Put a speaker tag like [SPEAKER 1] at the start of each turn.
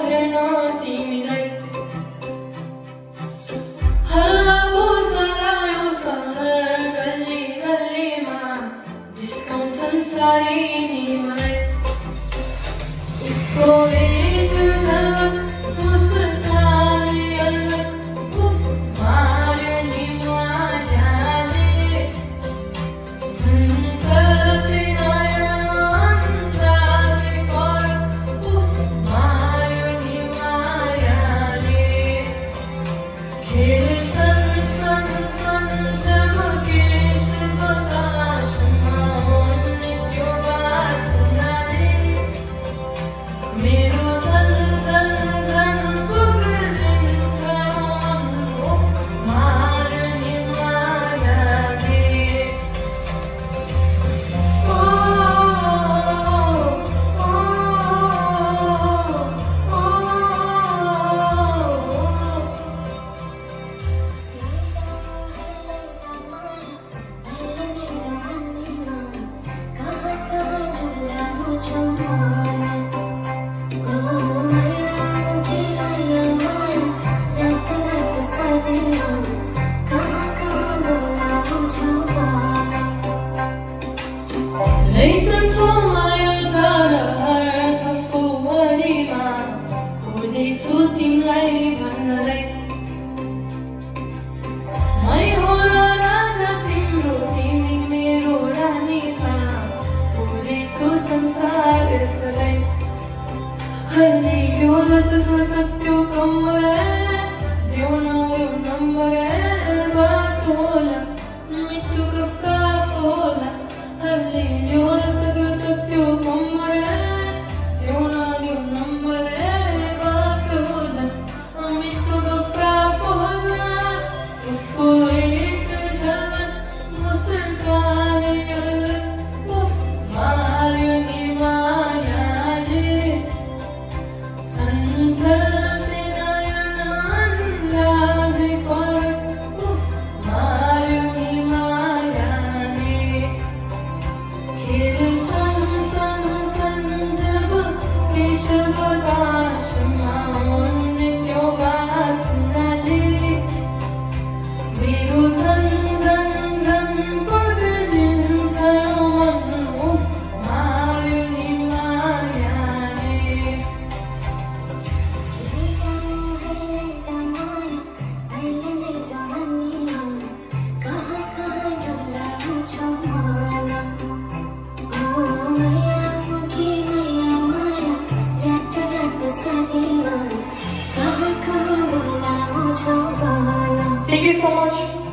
[SPEAKER 1] हेर्न तिमीलाई हल्ला पो सरायो सहर गल्ली गल्लीमा जिस्काउँछन् सारी नि मलाई उसको एक झलक मुस्कानी अलग उफ मार्यो नि मायाले झन्झल्ती नयाँ अन्दाजै फरक उफ मार्यो नि मायाले खेल्छन् सन जब केश बतासमा उनले त्यो बासनाले मेरो लैजान्छौ माया धाराहरू छ सौवारीमा कुर्दैछु तिमीलाई भन्नलाई मै होला राजा तिम्रो तिमी मेरो रानी सा कुर्दैछु संसार यसलाई हल्ली त्यो लचक त्यो कम्बर त्यो न यो नम्बर बाटो होला मिठो गफ होला हल्ली त्यो लचक त्यो कम्बर त्यो न यो नम्बर बाटो होला मिठो गफ होला उसको एक झलक मुस्कानी अलग उफ मार्यो नि मायाले झन्झल्ती नयाँ अन्दाजै फरक उफ मार्यो नि मायाले खेल्छन् सन जब केश बतासमा उनले त्यो बासनाले मेरो झन पग्लिन्छ मन उफ मार्यो नि मायाले Thank you so much.